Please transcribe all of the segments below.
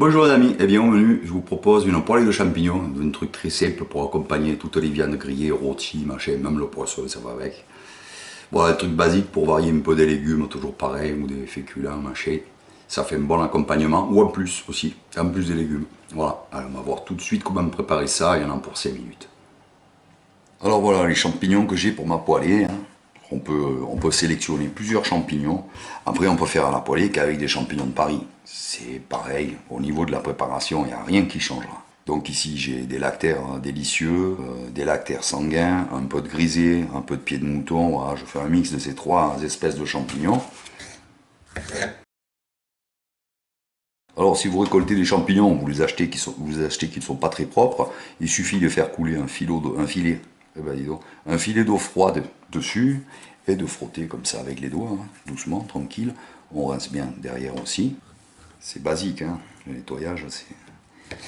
Bonjour les amis, et bien au menu, je vous propose une poêlée de champignons, un truc très simple pour accompagner toutes les viandes grillées, rôties, machin, même le poisson ça va avec. Voilà, un truc basique pour varier un peu des légumes, toujours pareil, ou des féculents, machin. Ça fait un bon accompagnement, ou en plus aussi, en plus des légumes. Voilà, alors on va voir tout de suite comment préparer ça, il y en a pour 5 minutes. Alors voilà les champignons que j'ai pour ma poêlée. On peut sélectionner plusieurs champignons. Après, on peut faire à la poêlée qu'avec des champignons de Paris. C'est pareil, au niveau de la préparation, il n'y a rien qui changera. Donc ici, j'ai des lactaires délicieux, des lactaires sanguins, un peu de grisé, un peu de pied de mouton. Voilà, je fais un mix de ces trois espèces de champignons. Alors, si vous récoltez des champignons, vous les achetez qui ne sont pas très propres, il suffit de faire couler un filet d'eau froide dessus et de frotter comme ça avec les doigts, hein, doucement, tranquille. On rince bien derrière aussi. C'est basique, hein, le nettoyage,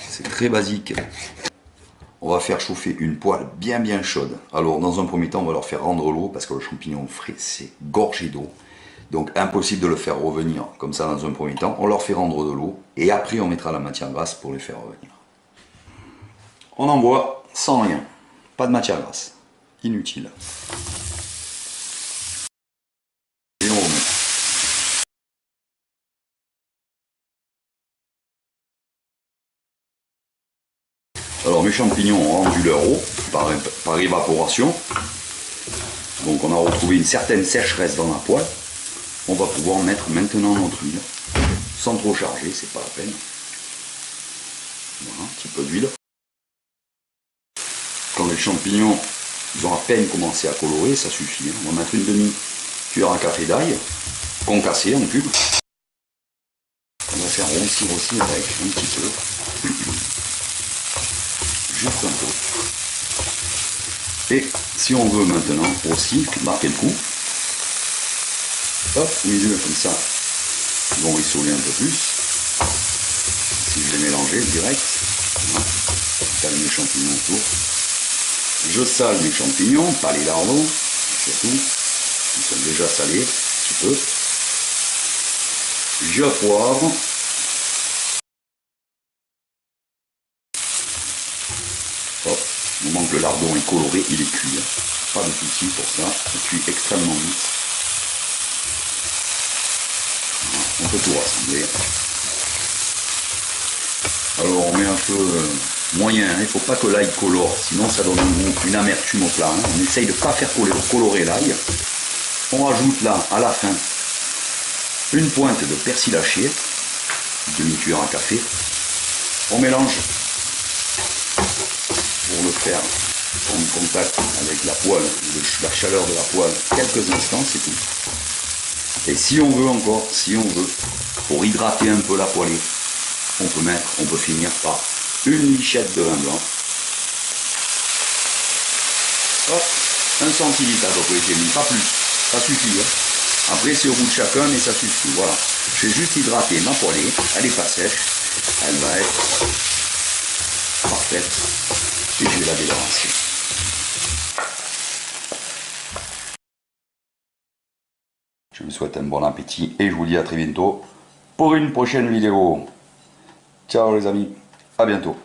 c'est très basique. On va faire chauffer une poêle bien chaude. Alors, dans un premier temps, on va leur faire rendre l'eau parce que le champignon frais, c'est gorgé d'eau. Donc impossible de le faire revenir comme ça dans un premier temps. On leur fait rendre de l'eau et après on mettra la matière grasse pour les faire revenir. On envoie sans rien, pas de matière grasse, inutile. Et on remet. Alors mes champignons ont rendu leur eau par évaporation. Donc on a retrouvé une certaine sécheresse dans la poêle. On va pouvoir mettre maintenant notre huile, sans trop charger, c'est pas la peine. Voilà, un petit peu d'huile. Quand les champignons ils ont à peine commencé à colorer, ça suffit. On va mettre une demi-cuillère à café d'ail, concassé en cube. On va faire roncir aussi avec un petit peu. Juste un peu. Et si on veut maintenant aussi marquer le coup, hop, au milieu comme ça, ils vont rissoler un peu plus. Si je les mélangeais direct, voilà. Je sale mes champignons autour. Je sale mes champignons, pas les lardons, surtout, ils sont déjà salés, un petit peu. Je poivre. Hop, au moment que le lardon est coloré, il est cuit. Hein. Pas de souci pour ça, il cuit extrêmement vite. On peut tout rassembler. Alors on met un peu moyen, il ne faut pas que l'ail colore, sinon ça donne une amertume au plat. Hein. On essaye de ne pas faire colorer l'ail. On rajoute là, à la fin, une pointe de persil haché, demi-cuillère à café. On mélange pour le faire en contact avec la poêle, la chaleur de la poêle, quelques instants, c'est tout. Et si on veut encore, pour hydrater un peu la poêlée, on peut finir par une lichette de vin blanc. Hop, 1 centilitre à peu près, j'ai mis, pas plus, ça suffit. Hein. Après c'est au goût de chacun, mais ça suffit, voilà. Je vais juste hydrater ma poêlée, elle n'est pas sèche, elle va être parfaite, et je vais la débarrasser. Je vous souhaite un bon appétit et je vous dis à très bientôt pour une prochaine vidéo. Ciao les amis, à bientôt.